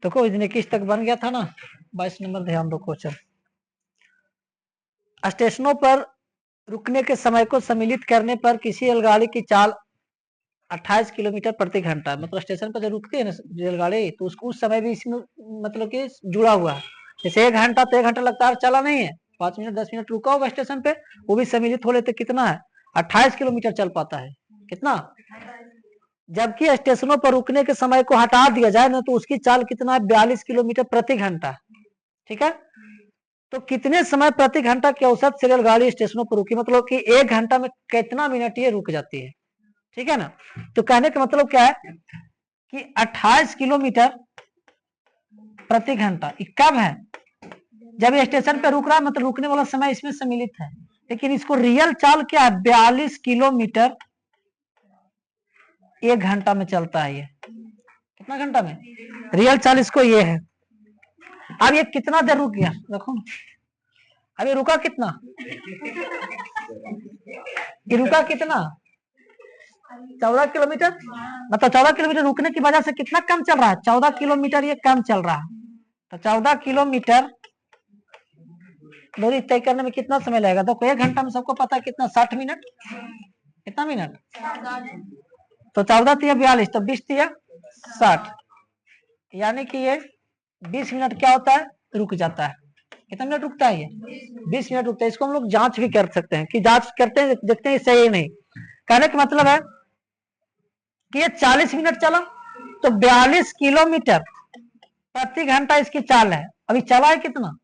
तो कोई दिन 21 तक बन गया था ना। 22 नंबर ध्यान दो क्वेश्चन। स्टेशनों पर रुकने के समय को सम्मिलित करने पर किसी रेलगाड़ी की चाल 28 किलोमीटर प्रति घंटा, मतलब स्टेशन पर जब रुकती है ना रेलगाड़ी तो उसको उस समय भी इसमें मतलब कि जुड़ा हुआ है। जैसे 1 घंटा तो 1 घंटा लगातार चला नहीं है, 5 मिनट 10 मिनट रुका होगा स्टेशन पे, वो भी सम्मिलित हो लेते कितना है 28 किलोमीटर चल पाता है। कितना? जबकि स्टेशनों पर रुकने के समय को हटा दिया जाए ना तो उसकी चाल कितना है 42 किलोमीटर प्रति घंटा। ठीक है, तो कितने समय प्रति घंटा के औसत से रेलगाड़ी स्टेशनों पर रुकी, मतलब कि 1 घंटा में कितना मिनट ये रुक जाती है। ठीक है ना, तो कहने का मतलब क्या है कि 28 किलोमीटर प्रति घंटा कब है, जब ये स्टेशन पे रुक रहा है, मतलब रुकने वाला समय इसमें सम्मिलित है। लेकिन इसको रियल चाल क्या है 42 किलोमीटर 1 घंटा में चलता है। ये कितना घंटा में रियल चाल इसको ये है। अब ये कितना देर रुक गया देखो, अब ये रुका कितना, ये रुका कितना 14 किलोमीटर, मतलब 14 किलोमीटर रुकने की वजह से कितना कम चल रहा है 14 किलोमीटर ये कम चल रहा है। तो 14 किलोमीटर दूरी तय करने में कितना समय लगेगा, तो 1 घंटा में सबको पता है कितना 60 मिनट। कितना मिनट, तो 14 तिया 42, तो 20 तिया 60, यानी कि ये 20 मिनट क्या होता है रुक जाता है। कितना मिनट रुकता है ये 20 मिनट रुकता है। इसको हम लोग जांच भी कर सकते हैं कि जांच करते हैं देखते हैं सही है नहीं। कहने का मतलब है कि ये 40 मिनट चला तो 42 किलोमीटर प्रति घंटा इसकी चाल है। अभी चला है कितना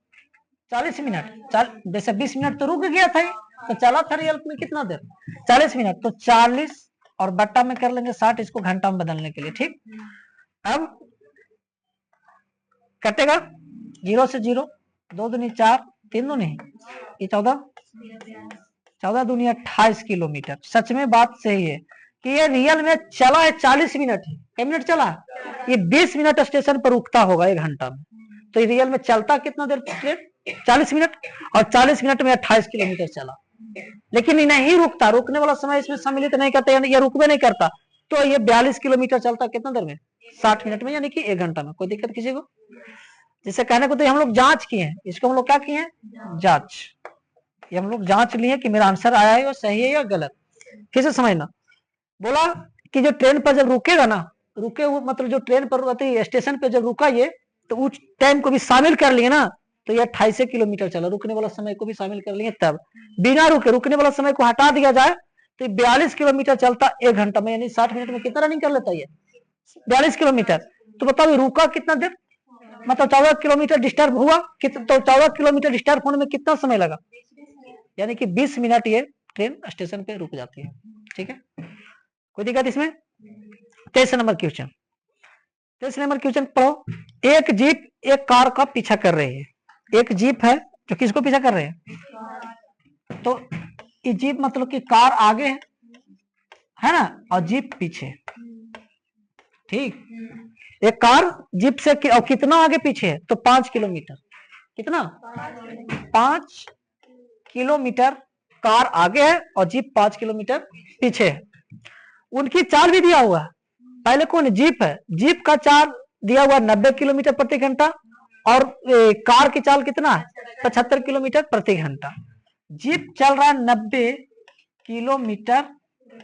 40 मिनट, जैसे 20 मिनट तो रुक गया था तो चला था रियल में कितना देर 40 मिनट, तो 40 और बट्टा में कर लेंगे 60 इसको घंटा में बदलने के लिए। ठीक, अब कटेगा 0 से 0, 2 दूनी 4, 3 दूनी ये 14, 14 दूनी 28 किलोमीटर। सच में बात सही है कि ये रियल में चला है 40 मिनट है। कितने मिनट चला, ये 20 मिनट स्टेशन पर रुकता होगा 1 घंटा में, तो ये रियल में चलता कितना देर ट्रेन 40 मिनट, और 40 मिनट में 28 किलोमीटर चला। लेकिन ये नहीं रुकता, रुकने वाला समय इसमें सम्मिलित नहीं करता, यानी ये रुकवे नहीं करता, तो ये 42 किलोमीटर चलता कितना देर में 60 मिनट में, यानी कि 1 घंटा में। कोई दिक्कत किसी को? जिसे कहने को तो हम लोग जांच किए हैं, इसको हम लोग क्या किए हैं जांच, ये हम लोग जांच लिए कि मेरा आंसर आया है वो सही है या गलत। फिर से समझना, बोला कि जो ट्रेन पर जब रुकेगा ना, रुके हुए मतलब जो ट्रेन पर स्टेशन पे जब रुका ये, तो उस टाइम को भी शामिल कर लिए ना, तो ये 28 किलोमीटर चला, रुकने वाला समय को भी शामिल कर लिए तब। बिना रुके रुकने वाला समय को हटा दिया जाए तो 42 किलोमीटर चलता 1 घंटा में, यानी 60 मिनट में कितना रनिंग कर लेता ये 42 किलोमीटर। तो बताओ रुका कितना देर, मतलब 14 किलोमीटर डिस्टर्ब हुआ, तो 14 किलोमीटर डिस्टर्ब होने में कितना समय लगा, यानी कि 20 मिनट ये ट्रेन स्टेशन पे रुक जाती है। ठीक है, कोई दिक्कत इसमें? 23 नंबर क्वेश्चन, 23 नंबर क्वेश्चन पढ़ो। एक जीप एक कार का पीछा कर रही है। एक जीप है जो किसको पीछा कर रहे हैं, तो ये जीप मतलब कि कार आगे है ना और जीप पीछे। ठीक, एक कार जीप से और कितना आगे पीछे है, तो 5 किलोमीटर। कितना 5 किलोमीटर कार आगे है और जीप 5 किलोमीटर पीछे है। उनकी चाल भी दिया हुआ है, पहले कौन जीप है, जीप का चाल दिया हुआ 90 किलोमीटर प्रति घंटा और कार की चाल कितना है 75 किलोमीटर प्रति घंटा। जीप चल रहा है 90 किलोमीटर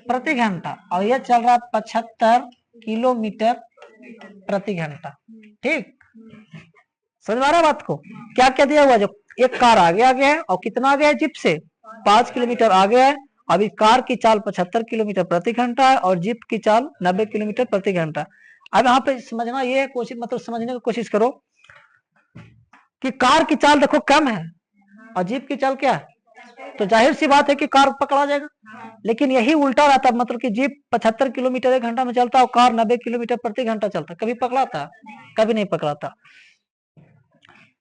प्रति घंटा और यह चल रहा है 75 किलोमीटर प्रति घंटा। ठीक, समझ आ रहा बात को? क्या क्या दिया हुआ, जो एक कार आगे आगे है और कितना आगे है जीप से 5 किलोमीटर आगे है। अभी कार की चाल 75 किलोमीटर प्रति घंटा है और जीप की चाल 90 किलोमीटर प्रति घंटा। अब यहाँ पे समझना ये कोशिश, मतलब समझने की कोशिश करो कि कार की चाल देखो कम है और जीप की चाल क्या है, तो जाहिर सी बात है कि कार पकड़ा जाएगा। लेकिन यही उल्टा रहता, मतलब कि जीप 75 किलोमीटर 1 घंटा में चलता और कार 90 किलोमीटर प्रति घंटा चलता, कभी पकड़ाता, कभी नहीं पकड़ाता।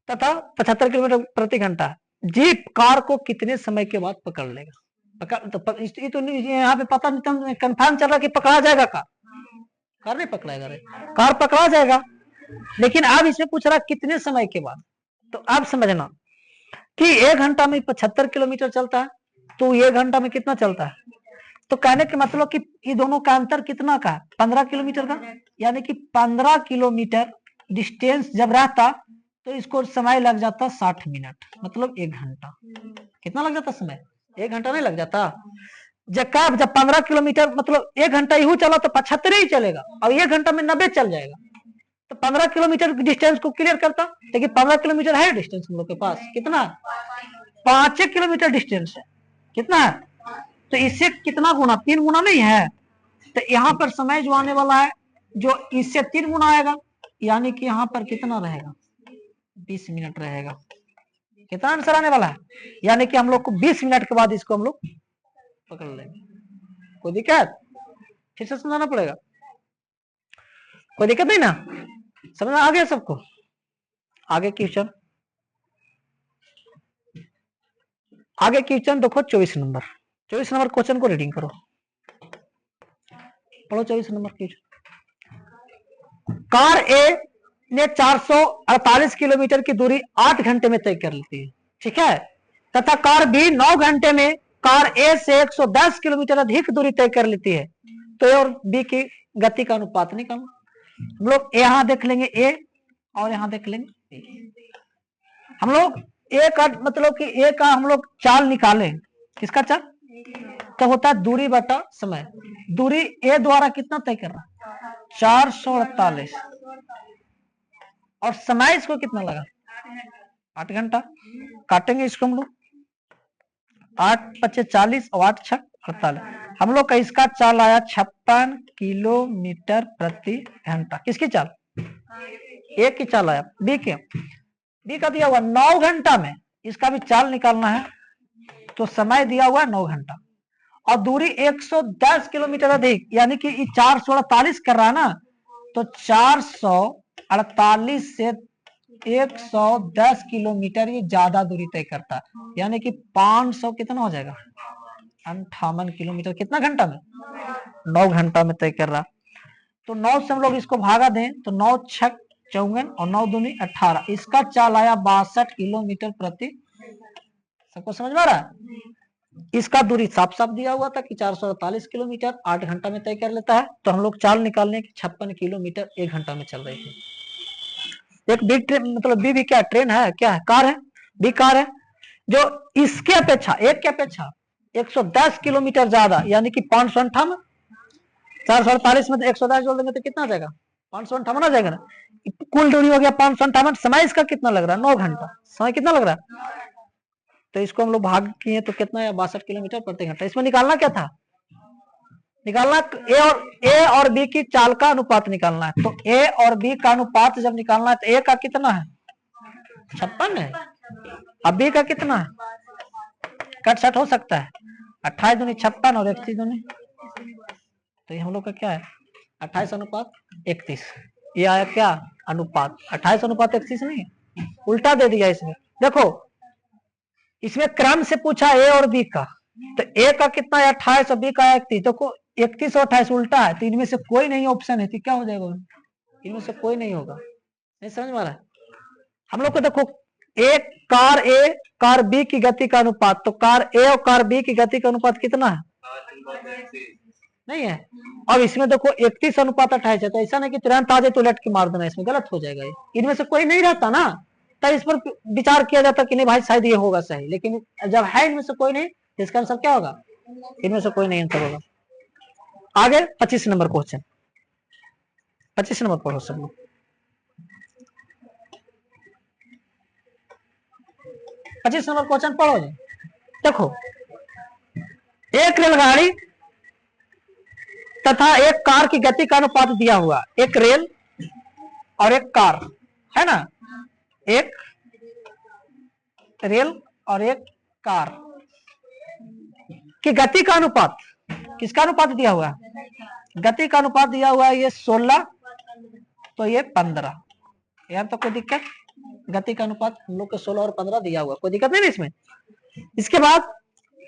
तथा 75 किलोमीटर प्रति घंटा जीप कार को कितने समय के बाद पकड़ लेगा, तो यहाँ पे पता नहीं कंफर्म चल रहा कि पकड़ा जाएगा, कार नहीं पकड़ाएगा रे, कार पकड़ा जाएगा। लेकिन अब इसमें पूछ रहा कितने समय के बाद, तो अब समझना कि 1 घंटा में 75 किलोमीटर चलता है, तो 1 घंटा में कितना चलता है तो कहने के मतलब कि ये दोनों का अंतर कितना का, 15 किलोमीटर का, यानी कि 15 किलोमीटर डिस्टेंस जब रहता तो इसको समय लग जाता 60 मिनट, मतलब 1 घंटा। कितना लग जाता समय? 1 घंटा नहीं लग जाता? जब 15 किलोमीटर मतलब 1 घंटा ही चला तो 75 ही चलेगा, और 1 घंटा में 90 चल जाएगा। तो 15 किलोमीटर डिस्टेंस को क्लियर करता, लेकिन 15 किलोमीटर है डिस्टेंस हम लोग के पास, कितना? 5 किलोमीटर डिस्टेंस है। कितना है? तो इससे कितना गुना? 3 गुना नहीं है? तो यहाँ पर समय जो आने वाला है जो इससे 3 गुना आएगा, यानी कि यहाँ पर कितना रहेगा? 20 मिनट रहेगा। कितना आंसर आने वाला है? यानी कि हम लोग को 20 मिनट के बाद इसको हम लोग पकड़ लेंगे। कोई दिक्कत? फिर से समझाना पड़ेगा? कोई दिक्कत नहीं ना? समझ आ गया सबको? आगे क्वेश्चन, आगे क्वेश्चन देखो 24 नंबर। 24 नंबर क्वेश्चन को रीडिंग करो, पढ़ो 24 नंबर क्वेश्चन। कार ए ने 448 किलोमीटर की दूरी 8 घंटे में तय कर लेती है, ठीक है, तथा कार बी 9 घंटे में कार ए से 110 किलोमीटर अधिक दूरी तय कर लेती है, तो ए और बी की गति का अनुपात निकालना। हम लोग यहां देख लेंगे ए और यहां देख लेंगे बी। हम लोग ए का मतलब कि ए का हम लोग चाल निकालें। किसका चाल? तो होता है दूरी बटा समय। दूरी ए द्वारा कितना तय कर रहा है? 448, और समय इसको कितना लगा? 8 घंटा। काटेंगे इसको हम लोग, 8 × 5 = 40 और 8 × 6 = 48। हम लोग का इसका चाल आया 56 किलोमीटर प्रति घंटा। किसकी चाल? ए की चाल आया। बी के, बी का दिया हुआ 9 घंटा में, इसका भी चाल निकालना है, तो समय दिया हुआ 9 घंटा, और दूरी 110 किलोमीटर अधिक, यानी कि 448 कर रहा है ना, तो 448 से 110 किलोमीटर ये ज्यादा दूरी तय करता है, यानी कि 500 कितना हो जाएगा? 58 किलोमीटर। कितना घंटा में? 9 घंटा में तय कर रहा। तो 9 से हम लोग इसको भागा दें तो 9 × 6 = 54 और 9 × 2 = 18। इसका चाल आया 62 किलोमीटर प्रति। सबको समझ में आ रहा है? इसका दूरी साफ साफ दिया हुआ था कि 448 किलोमीटर 8 घंटा में तय कर लेता है, तो हम लोग चाल निकालने की 56 किलोमीटर 1 घंटा में चल रही थी। एक बी ट्रेन, मतलब बी भी क्या ट्रेन है? क्या है? कार है। बी कार है जो इसके अपेक्षा, एक के अपेक्षा 110 किलोमीटर ज्यादा, यानी कि 558। 448 में 110 जोड़ देंगे तो कितना आ जाएगा? 558 आ जाएगा ना। कुल दूरी हो गया 558। समय इसका कितना लग रहा है? 9 घंटा। समय कितना लग रहा है? तो इसको हम लोग भाग किए तो कितना है? 62 किलोमीटर प्रति घंटा। इसमें निकालना क्या था? निकालना ए और बी की चाल का अनुपात निकालना है। तो ए और बी का अनुपात जब निकालना है तो ए का कितना है? 56 है, अब बी का कितना है? कट सट हो सकता है। 28 दूनी 56 और 31 दूनी, तो ये हम लोग का क्या है? 28:31। ये आया क्या? अनुपात। 28:31 नहीं, उल्टा दे दिया इसमें। देखो इसमें क्रम से पूछा ए और बी का, तो ए का कितना है? 28 और बी का 31। देखो 31 और 28 उल्टा है, तो इनमें से कोई नहीं ऑप्शन है, तो क्या हो जाएगा? इनमें से कोई नहीं होगा। नहीं समझ में आ रहा है? हम लोग को देखो एक कार ए कार बी की गति का अनुपात, तो कार ए और कार बी की गति का अनुपात कितना है? नहीं है। अब इसमें देखो 31:28 है, तो ऐसा नहीं कि तुरंत आ जाए तो उलट के मार देना, इसमें गलत हो जाएगा। इनमें से कोई नहीं रहता ना, तो इस पर विचार किया जाता कि नहीं भाई शायद ये होगा सही, लेकिन जब है इनमें से कोई नहीं, इसका आंसर क्या होगा? इनमें से कोई नहीं आंसर होगा। आगे 25 नंबर क्वेश्चन, 25 नंबर पढ़ो सब लोग। 25 नंबर क्वेश्चन पढ़ो। देखो एक रेलगाड़ी तथा एक कार की गति का अनुपात दिया हुआ, एक रेल और एक कार है ना, एक रेल और एक कार की गति का अनुपात, किसका अनुपात दिया हुआ है? गति का अनुपात दिया हुआ है ये 16, तो ये 15। यार तो कोई दिक्कत? गति का अनुपात हम लोग को 16 और 15 दिया हुआ, कोई दिक्कत नहीं ना इसमें। इसके बाद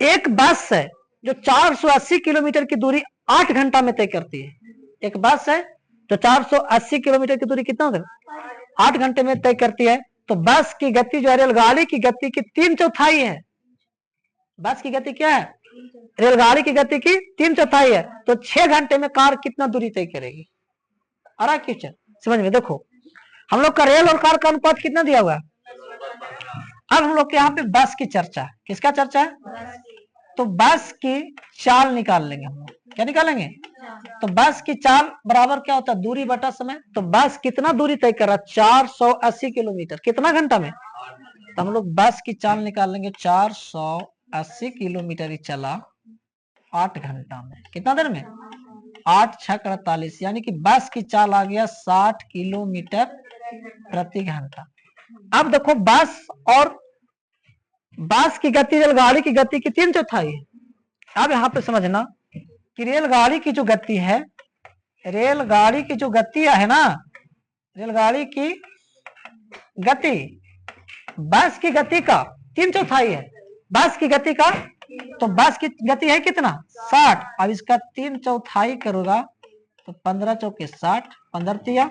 एक बस है जो 480 किलोमीटर की दूरी 8 घंटा में तय करती है। एक बस है जो 480 किलोमीटर की दूरी कितना होगा? 8 घंटे में तय करती है। तो बस की गति जो है रेलगाड़ी की गति की 3/4 है। बस की गति क्या है? रेलगाड़ी की गति की 3/4 है, तो 6 घंटे में कार कितना दूरी तय करेगी? आ रहा क्वेश्चन समझ में? देखो हम लोग का रेल और कार का अनुपात कितना दिया हुआ है। अब हम लोग के यहाँ पे बस की चर्चा है। किसका चर्चा है? तो बस की चाल निकाल लेंगे हम लोग। क्या निकालेंगे? तो बस की चाल बराबर क्या होता है? दूरी बटा समय। तो बस कितना दूरी तय कर रहा है? 480 किलोमीटर। कितना घंटा में? तो हम लोग बस की चाल निकाल लेंगे। 480 किलोमीटर ही चला 8 घंटा में। कितना देर में? 8 6 48, यानी कि बस की चाल आ गया 60 किलोमीटर प्रति घंटा। अब देखो बस और बस की गति रेलगाड़ी की गति की 3/4 है। अब यहाँ पे समझना कि रेलगाड़ी की जो गति है, रेलगाड़ी की जो गति है ना, रेलगाड़ी की गति बस की गति का 3/4 है। बस की गति का, तो बस की गति है कितना? 60। अब इसका 3/4 करोगा तो 15 चौके 60, 15 तिया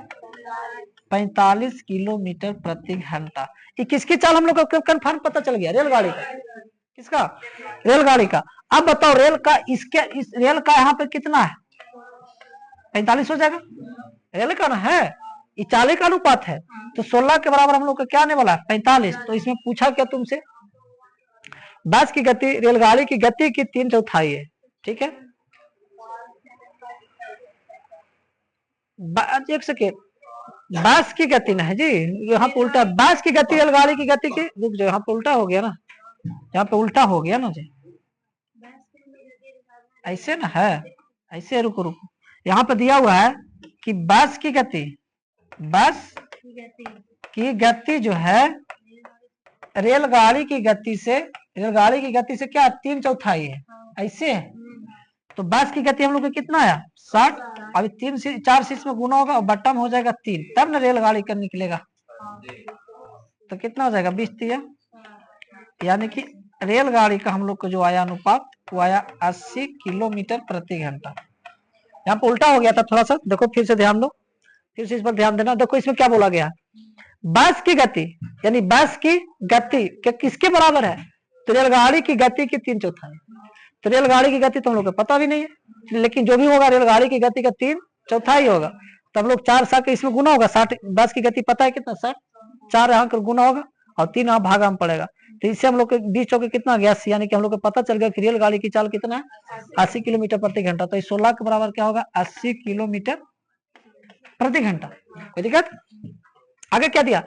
45 किलोमीटर प्रति घंटा। ये किसकी चाल हम लोग को कंफर्म पता चल गया? रेलगाड़ी का। किसका? रेलगाड़ी का। अब बताओ रेल का इसके इस रेल का यहाँ पे कितना है? 45 हो जाएगा। रेल का ना है, ये 40 का अनुपात है, तो 16 के बराबर हम लोग का क्या आने वाला है? 45। तो इसमें पूछा क्या तुमसे? बस की गति रेलगाड़ी की गति की 3/4 है। ठीक है, एक सेकेंड, बस की गति ना है जी, यहाँ पे उल्टा। बस की गति रेलगाड़ी की गति की, रुक जाओ, यहाँ पे उल्टा हो गया ना, यहाँ पे उल्टा हो गया ना जी। ऐसे ना है, ऐसे रुको रुको, यहाँ पे दिया हुआ है कि बस की गति, बस की गति जो है रेलगाड़ी की गति से, रेलगाड़ी की गति से क्या 3/4 है, ऐसे है। तो बस की गति हम लोग को कितना आया? 60। अभी 3 से 4 से इसमें गुना होगा और बट्टा में हो जाएगा 3, तब ना रेलगाड़ी का निकलेगा। तो कितना हो जाएगा? 20 तिया, यानी कि रेलगाड़ी का हम लोग को जो आया अनुपात वो आया 80 किलोमीटर प्रति घंटा। यहाँ पे उल्टा हो गया था थोड़ा सा, देखो फिर से ध्यान दो, फिर से इस पर ध्यान देना। देखो इसमें क्या बोला गया? बस की गति, यानी बस की गति किसके बराबर है? तो रेलगाड़ी की गति की 3/4। तो रेलगाड़ी की गति तो हम लोग को पता भी नहीं है, लेकिन जो भी होगा रेलगाड़ी की गति का 3/4 होगा। तो हम लोग 4 7 इसमें गुना होगा, 60। बस की गति पता है कितना? 60। 4 यहाँ कर गुना होगा और 3 यहाँ भागा में पड़ेगा। तो इससे हम लोग के 20 चौके कितना गया? 80, यानी कि हम लोग को पता चल गया कि रेलगाड़ी की चाल कितना है? 80 किलोमीटर प्रति घंटा। तो 16 के बराबर क्या होगा? 80 किलोमीटर प्रति घंटा। कोई दिक्कत? आगे क्या दिया?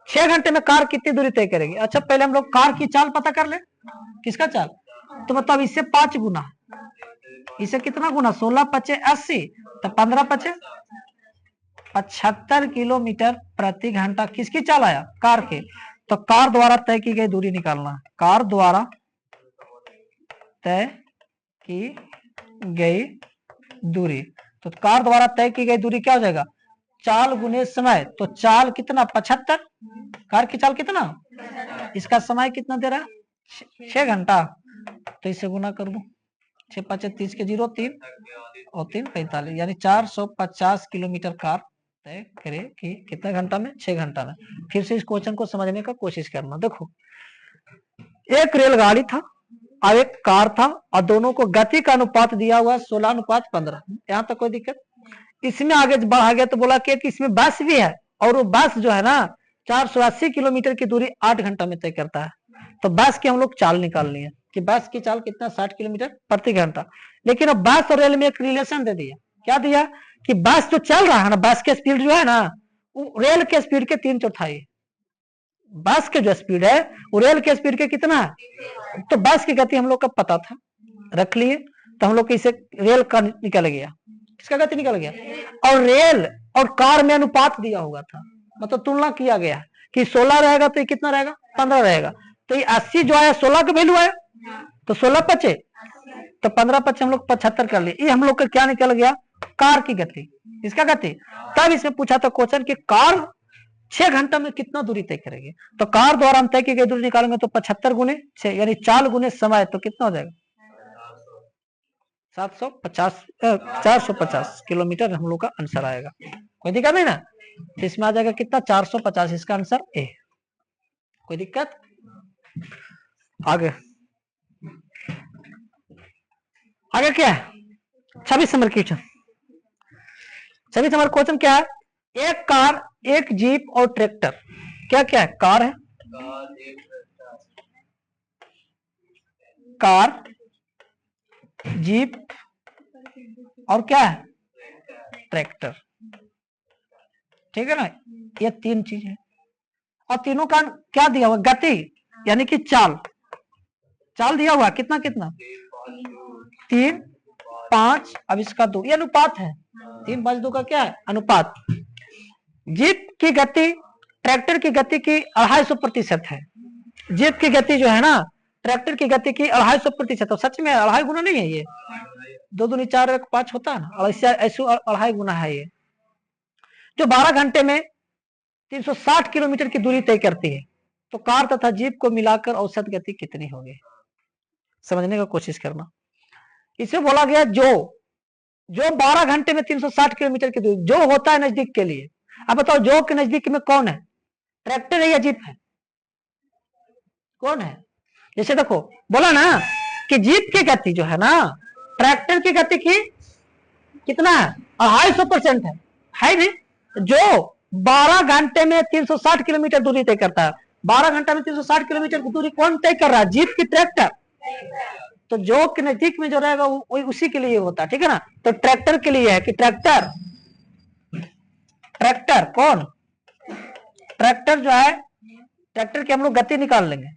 6 घंटे में कार कितनी दूरी तय करेगी? अच्छा पहले हम लोग कार की चाल पता कर ले। किसका चाल? तो मतलब इससे 5 गुना, इसे कितना गुना? 16 5 80, तो 15 5 75 किलोमीटर प्रति घंटा किसकी चाल आया? कार के। तो कार द्वारा तय की गई दूरी निकालना। कार द्वारा तय की गई दूरी, तो कार द्वारा तय की गई दूरी क्या हो जाएगा? चाल गुने समय। तो चाल कितना? 75। कार की चाल कितना? इसका समय कितना दे रहा है? 6 घंटा। तो इसे गुना कर दो, 6 5 30 के 0 3 और 3 45, यानी 450 किलोमीटर कार तय करे कि कितना घंटा में? 6 घंटा में। फिर से इस क्वेश्चन को समझने का कोशिश करना। देखो एक रेलगाड़ी था और एक कार था और दोनों को गति का अनुपात दिया हुआ 16:15। यहाँ तक कोई दिक्कत? इसमें आगे बढ़ा गया तो बोला कि इसमें बस भी है, और वो बस जो है ना 480 किलोमीटर की दूरी 8 घंटा में तय करता है। तो बस की हम लोग चाल निकालनी है कि बस की चाल कितना? 60 किलोमीटर प्रति घंटा। लेकिन अब बस और रेल में एक रिलेशन दे दिया। क्या दिया? कि बस जो चल रहा है ना, बस के स्पीड जो है ना वो रेल के स्पीड के 3/4। बस के जो स्पीड है वो रेल के स्पीड के कितना है? तो बस की गति हम लोग का पता था, रख लिए। तो हम लोग को इसे रेल का निकल गया। किसका गति निकल गया? और रेल और कार में अनुपात दिया हुआ था, मतलब तुलना किया गया कि 16 रहेगा तो ये कितना रहेगा? 15 रहेगा। तो ये 80 जो आया 16 का वैल्यू आया, तो 16 5 तो 15 5 हम लोग 75 कर लिए। ये हम लोग का क्या निकल गया? कार की गति। इसका गति। तब इसमें पूछा था क्वेश्चन कि कार 6 घंटा में कितना दूरी तय करेगी? तो कार द्वारा हम तय की गई दूरी निकालेंगे तो 75 गुने 6, यानी 4 गुने समय, तो कितना हो जाएगा? 450 किलोमीटर हम लोग का आंसर आएगा। कोई दिक्कत नहीं ना? तो इसमें आ जाएगा कितना? 450। इसका आंसर ए। कोई दिक्कत? आगे आगे क्या है 26 नंबर क्वेश्चन। 26 नंबर क्वेश्चन क्या है, एक कार, एक जीप और ट्रैक्टर, क्या क्या है, कार है, कार, जीप और क्या है, ट्रैक्टर, ठीक है ना, ये तीन चीज है। और तीनों का क्या दिया हुआ, गति यानी कि चाल, चाल दिया हुआ कितना कितना, 3, 5, अब इसका 2, ये अनुपात है, 3, 5, 2 का क्या है, अनुपात। जीप की गति ट्रैक्टर की गति की 250% है। जीप की गति जो है ना ट्रैक्टर की गति की 250%, तो सच में 2.5 गुना नहीं है ये, 2 दूनी 4 1 5 होता है ना, ऐसे 2.5 गुना है ये, जो 12 घंटे में 360 किलोमीटर की दूरी तय करती है। तो कार तथा जीप को मिलाकर औसत गति कितनी होगी, समझने का कोशिश करना। इसमें बोला गया जो 12 घंटे में 360 किलोमीटर की दूरी, जो होता है नजदीक के लिए। अब बताओ जो के नजदीक में कौन है, ट्रैक्टर है या जीप है, कौन है। जैसे देखो बोला ना कि जीप की गति जो है ना ट्रैक्टर की गति की कितना है, 250% है नहीं। जो 12 घंटे में 360 किलोमीटर दूरी तय करता है, 12 घंटे में 360 किलोमीटर की दूरी कौन तय कर रहा है, जीप की ट्रैक्टर। तो जो के नजदीक में जो रहेगा वो उसी के लिए होता है, ठीक है ना। तो ट्रैक्टर के लिए है कि ट्रैक्टर कौन, ट्रैक्टर जो है, ट्रैक्टर की हम लोग गति निकाल लेंगे।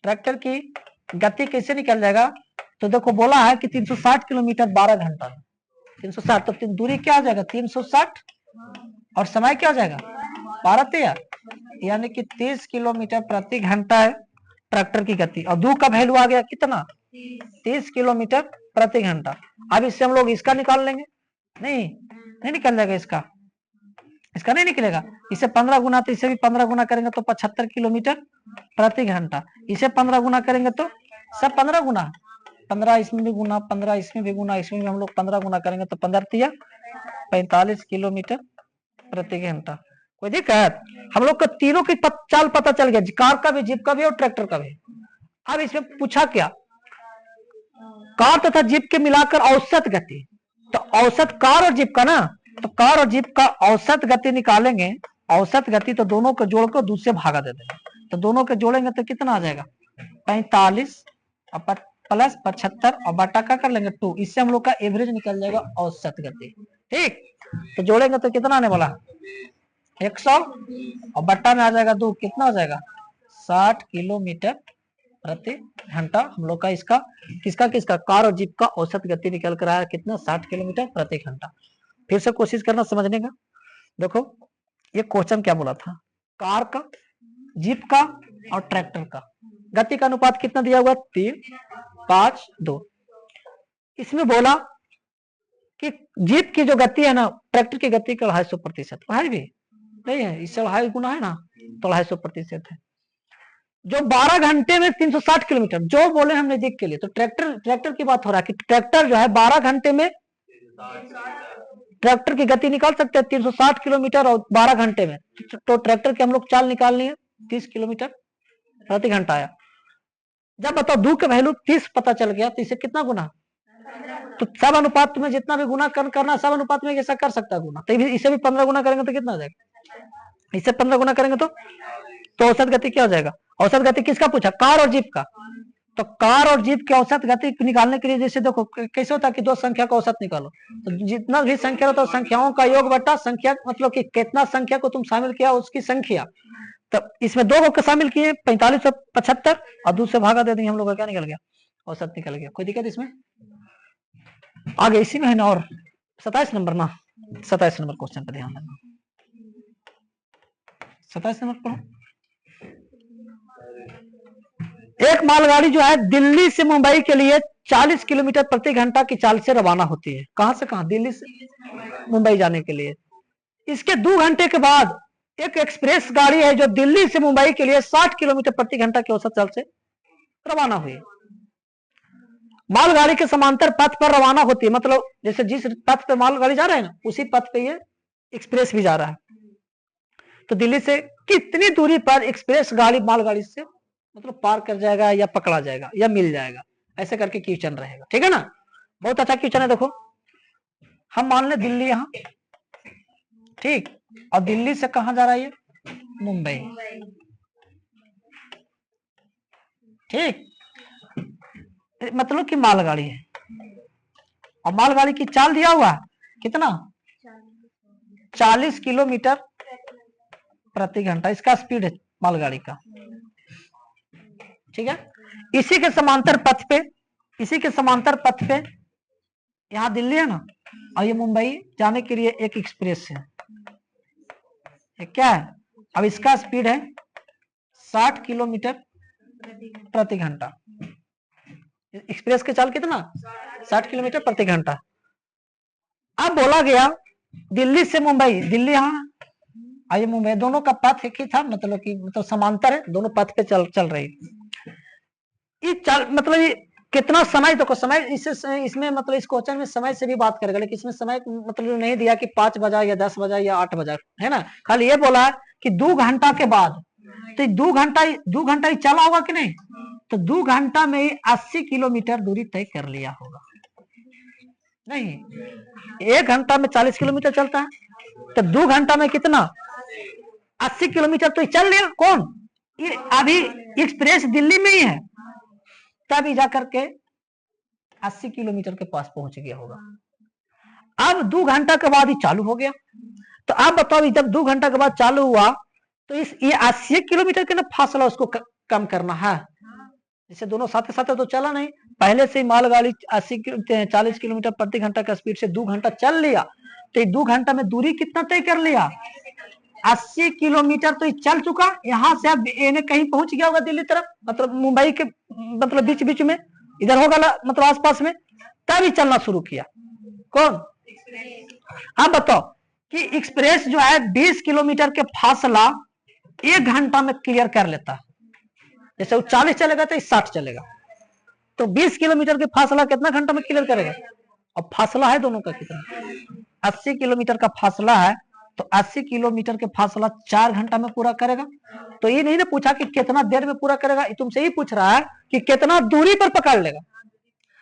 ट्रैक्टर की गति कैसे निकल जाएगा, तो देखो बोला है कि 360 किलोमीटर 12 घंटा, 360, तो दूरी क्या आ जाएगा 360 और समय क्या आ जाएगा 12 13, यानी कि 30 किलोमीटर प्रति घंटा है ट्रैक्टर की गति। और दू का वैल्यू आ गया कितना, 30 किलोमीटर प्रति घंटा। अब इससे हम लोग इसका निकाल लेंगे, नहीं निकल जाएगा, इसका नहीं निकलेगा। इसे 15 गुना, तो इसे भी 15 गुना करेंगे तो 75 किलोमीटर प्रति घंटा। इसे 15 गुना करेंगे तो सब 15 गुना, 15 इसमें भी गुना, 15 इसमें भी गुना, इसमें भी हम लोग 15 गुना करेंगे तो 15 तिया 45 किलोमीटर प्रति घंटा। कोई दिक्कत, हम लोग को तीनों की चाल पता चल गया, कार का भी, जीप का भी और ट्रैक्टर का भी। अब इसमें पूछा क्या, कार तथा जीप के मिलाकर औसत गति। तो औसत कार और जीप का ना, तो कार और जीप का औसत गति निकालेंगे। औसत गति तो दोनों को जोड़कर दूसरे भागा दे देंगे, तो दोनों के जोड़ेंगे तो कितना आ जाएगा 45 प्लस 75 और बटा का कर लेंगे 2, इससे हम लोग का एवरेज निकल जाएगा औसत गति। ठीक, तो जोड़ेंगे तो कितना आने वाला 100 और बट्टा में आ जाएगा 2, कितना हो जाएगा 60 किलोमीटर प्रति घंटा। हम लोग का इसका किसका कार और जीप का औसत गति निकल कर आया कितना 60 किलोमीटर प्रति घंटा। फिर से कोशिश करना समझने का। देखो ये क्वेश्चन क्या बोला था, कार का, जीप का और ट्रैक्टर का गति का अनुपात कितना दिया हुआ 3, 5, 2। इसमें बोला कि जीप की जो गति है ना ट्रैक्टर की गति का 250% है भी नहीं है, इससे 2.5 गुना है ना, तो 250% है। जो 12 घंटे में 360 किलोमीटर जो बोले हम नजदीक के लिए, तो ट्रैक्टर की बात हो रहा है कि ट्रैक्टर जो है 12 घंटे में ट्रैक्टर की गति निकाल सकते हैं 360 किलोमीटर और 12 घंटे में, तो ट्रैक्टर की हम लोग चाल निकालनी है 30 किलोमीटर प्रति घंटा आया। जब बताओ दू का वैल्यू 30 पता चल गया तो इसे कितना गुना, तो सब अनुपात में जितना भी गुना करना सब अनुपात में ऐसा कर सकता है गुना, तो इसे भी 15 गुना करेंगे तो कितना हो जाएगा, इसे 15 गुना करेंगे तो औसत गति क्या हो जाएगा। औसत गति किसका पूछा, कार और जीप का। तो कार और जीप की औसत गति निकालने के लिए जैसे देखो कैसे होता है कि दो संख्या का औसत निकालो, तो जितना भी संख्या होता है संख्याओं का योग बटा संख्या, मतलब कि कितना संख्या को तुम शामिल किया उसकी संख्या। तो इसमें 2 को शामिल किए 45 और 75 और दूसरे भागा दे देंगे, हम लोग का क्या निकल गया औसत निकल गया। कोई दिक्कत इसमें, आगे इसी में है ना। और 27 नंबर ना, 27 नंबर क्वेश्चन पर ध्यान देना, 27 नंबर पढ़ो। एक मालगाड़ी जो है दिल्ली से मुंबई के लिए 40 किलोमीटर प्रति घंटा की चाल से रवाना होती है। कहां से कहां, दिल्ली से मुंबई जाने के लिए। इसके 2 घंटे के बाद एक एक्सप्रेस गाड़ी है जो दिल्ली से मुंबई के लिए 60 किलोमीटर प्रति घंटा की औसत चाल से रवाना हुई। मालगाड़ी के समांतर पथ पर रवाना होती है, मतलब जैसे जिस पथ पर मालगाड़ी जा रहा है ना उसी पथ पे ये एक्सप्रेस भी जा रहा है। तो दिल्ली से कितनी दूरी पर एक्सप्रेस गाड़ी मालगाड़ी से मतलब पार कर जाएगा या पकड़ा जाएगा या मिल जाएगा, ऐसे करके क्वेश्चन रहेगा, ठीक है ना। बहुत अच्छा क्वेश्चन है। देखो हम मान ले दिल्ली यहाँ, ठीक, और दिल्ली से कहां जा रहा है ये, मुंबई, ठीक, मतलब कि मालगाड़ी है, और मालगाड़ी की चाल दिया हुआ कितना, 40 किलोमीटर प्रति घंटा इसका स्पीड है मालगाड़ी का, ठीक है। इसी के समांतर पथ पे, इसी के समांतर पथ पे यहाँ दिल्ली है ना, और ये मुंबई जाने के लिए एक एक्सप्रेस है, ये क्या है, अब इसका स्पीड है 60 किलोमीटर प्रति घंटा। एक्सप्रेस की चाल कितना, 60 किलोमीटर प्रति घंटा। अब बोला गया दिल्ली से मुंबई, दिल्ली यहाँ आइए मुंबई, दोनों का पथ एक ही था, मतलब कि मतलब समांतर है, दोनों पथ पे चल रही। ये चल मतलब ये कितना समय, देखो समय इसमें मतलब इस क्वेश्चन में समय से भी बात करेगा, लेकिन इसमें समय मतलब नहीं दिया कि 5 बजा या 10 बजा या 8 बजा, है ना, खाली ये बोला है कि 2 घंटा के बाद, तो 2 घंटा ही चला होगा कि नहीं, तो 2 घंटा में 80 किलोमीटर दूरी तय कर लिया होगा। नहीं, 1 घंटा में 40 किलोमीटर चलता है, तो 2 घंटा में कितना, 80 किलोमीटर तो चल लिया। कौन, ये अभी एक्सप्रेस दिल्ली में ही है, तभी जाकर के 80 किलोमीटर के पास पहुंच गया होगा। अब 2 घंटा के बाद ही चालू हो गया, तो आप बताओ जब 2 घंटा के बाद चालू हुआ, तो इस ये 80 किलोमीटर के ना फासला उसको कम करना है, जैसे दोनों साथ साथ तो चला नहीं, पहले से ही मालगाड़ी 40 किलोमीटर प्रति घंटा का स्पीड से 2 घंटा चल लिया, तो 2 घंटा में दूरी कितना तय कर लिया, 80 किलोमीटर तो चल चुका। यहां से अब कहीं पहुंच गया होगा दिल्ली तरफ, मतलब मुंबई के मतलब बीच बीच में इधर होगा मतलब आसपास में, तभी चलना शुरू किया। कौन, अब बताओ कि एक्सप्रेस जो है 20 किलोमीटर के फासला 1 घंटा में क्लियर कर लेता है, जैसे वो 40 चलेगा तो 60 चलेगा, तो 20 किलोमीटर के फासला कितना घंटा में क्लियर करेगा। अब फासला है दोनों का कितना, 80 किलोमीटर का फासला है, तो 80 किलोमीटर के फासला 4 घंटा में पूरा करेगा। तो ये नहीं ना पूछा कि कितना देर में पूरा करेगा, ये तुमसे ही पूछ रहा है कि कितना दूरी पर पकड़ लेगा।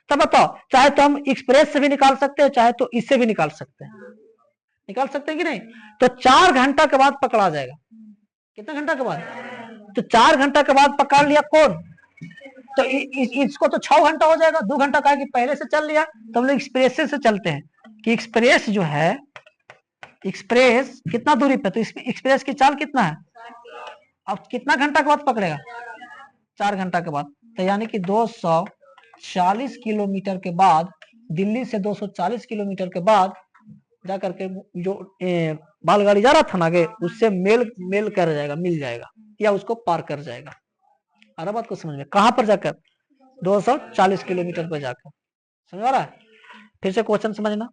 तब बताओ, चाहे तो हम एक्सप्रेस से भी निकाल सकते हैं, चाहे तो इससे भी निकाल सकते हैं, निकाल सकते हैं कि नहीं। तो 4 घंटा के बाद पकड़ा जाएगा, कितना घंटा के बाद, तो 4 घंटा के बाद पकड़ लिया कौन, तो इसको तो 6 घंटा हो जाएगा। 2 घंटा कहा कि पहले से चल लिया, तो हम लोग एक्सप्रेस से चलते हैं कि एक्सप्रेस जो है, एक्सप्रेस कितना दूरी पे, तो एक्सप्रेस की चाल कितना है, अब कितना घंटा के बाद पकड़ेगा, 4 घंटा के बाद, तो यानी कि 240 किलोमीटर के बाद, दिल्ली से 240 किलोमीटर के बाद जाकर के जो मालगाड़ी जा रहा था ना आगे, उससे मेल कर जाएगा, मिल जाएगा, या उसको पार कर जाएगा। आ रहा बात को समझ में, कहां पर जाकर, 240 किलोमीटर पर जाकर, समझ आ रहा है। फिर से क्वेश्चन समझना,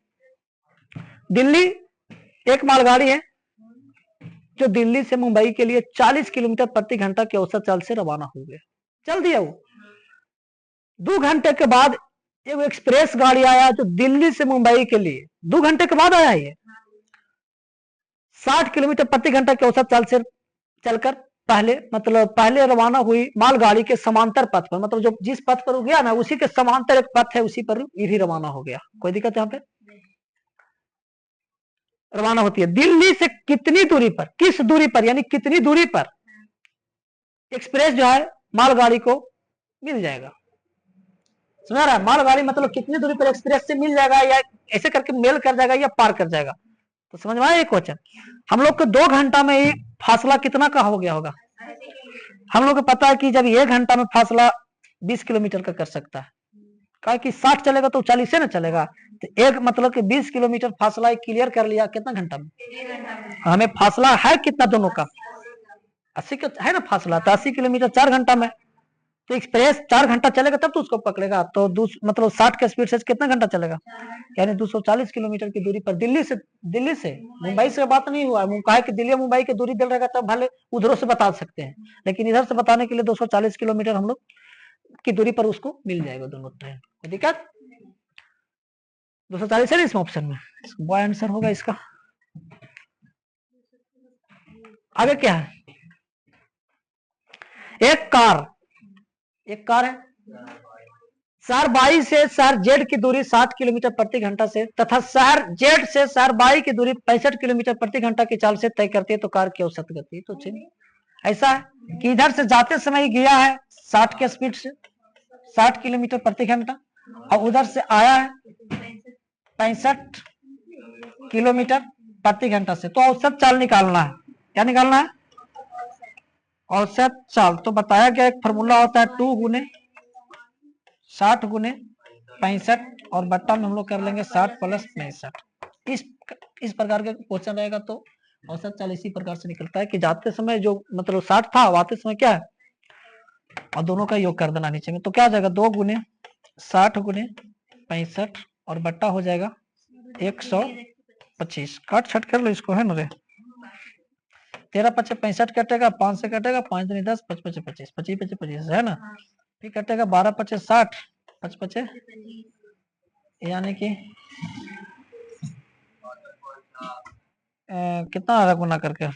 दिल्ली एक मालगाड़ी है जो दिल्ली से मुंबई के लिए 40 किलोमीटर प्रति घंटा के औसत चाल से रवाना हो गया, चल दिया वो। 2 घंटे के बाद एक एक्सप्रेस गाड़ी आया जो दिल्ली से मुंबई के लिए 2 घंटे के बाद आया, ये 60 किलोमीटर प्रति घंटा के औसत चाल से चलकर पहले रवाना हुई मालगाड़ी के समांतर पथ पर, मतलब जो जिस पथ पर गया ना उसी के समांतर एक पथ है, उसी पर ये भी रवाना हो गया। कोई दिक्कत यहाँ पे, रवाना होती है दिल्ली से कितनी दूरी पर, किस दूरी पर, यानी कितनी दूरी पर एक्सप्रेस जो है मालगाड़ी को मिल जाएगा। समझ रहा है, मालगाड़ी मतलब कितनी दूरी पर एक्सप्रेस से मिल जाएगा, या ऐसे करके मेल कर जाएगा या पार कर जाएगा। तो समझ में आया क्वेश्चन। हम लोग को 2 घंटा में ही फासला कितना का हो गया होगा, हम लोग को पता है कि जब 1 घंटा में फासला 20 किलोमीटर का कर सकता है, कहा कि 60 चलेगा तो 40 से ना चलेगा, तो एक मतलब कि 20 किलोमीटर फासला क्लियर कर लिया कितना घंटा में। हमें फासला है कितना दोनों का, 80 का है ना फासला, तो 80 किलोमीटर 4 घंटा में, तो एक्सप्रेस 4 घंटा चलेगा तब तो उसको पकड़ेगा, तो मतलब 60 के स्पीड से कितना घंटा चलेगा, यानी 240 किलोमीटर की दूरी पर। दिल्ली से मुंबई से बात नहीं हुआ, कहा कि दिल्ली मुंबई की दूरी दिल रहेगा तब भले उधरों से बता सकते हैं, लेकिन इधर से बताने के लिए 240 किलोमीटर हम लोग की दूरी पर उसको मिल जाएगा दोनों ट्रेन। कोई दिक्कत, 240 है ना इसमें ऑप्शन में, बॉय आंसर होगा इसका। आगे क्या है, एक कार है शहर बाई से शहर जेड की दूरी 60 किलोमीटर प्रति घंटा से तथा शहर जेड से शहर बाई की दूरी 65 किलोमीटर प्रति घंटा की चाल से तय करती है तो कार की औसत गति। तो ऐसा है कि इधर से जाते समय ही गया है 60 के स्पीड से 60 किलोमीटर प्रति घंटा और उधर से आया है 65 किलोमीटर प्रति घंटा से। तो औसत चाल निकालना है। क्या निकालना है? औसत चाल। तो बताया गया एक फॉर्मूला होता है 2 गुने 60 गुने 65 और बट्टा में हम लोग कर लेंगे 60 प्लस 65। इस प्रकार के क्वेश्चन रहेगा तो औसत चाल इसी प्रकार से निकलता है कि जाते समय जो मतलब 60 था आते समय क्या है और दोनों का योग कर देना नीचे में। तो क्या हो जाएगा 2 गुने 60 गुने 65 और बट्टा हो जाएगा 125। काट छट कर लो इसको, है ना रे। 13 पचे 65 कटेगा, 5 से कटेगा, 5 दूनी 10, 5 पचे 25, 25 पचे 25 है ना। फिर कटेगा 12 पचे 60, 5 पचे यानी कि कितना आ रहा गुना करके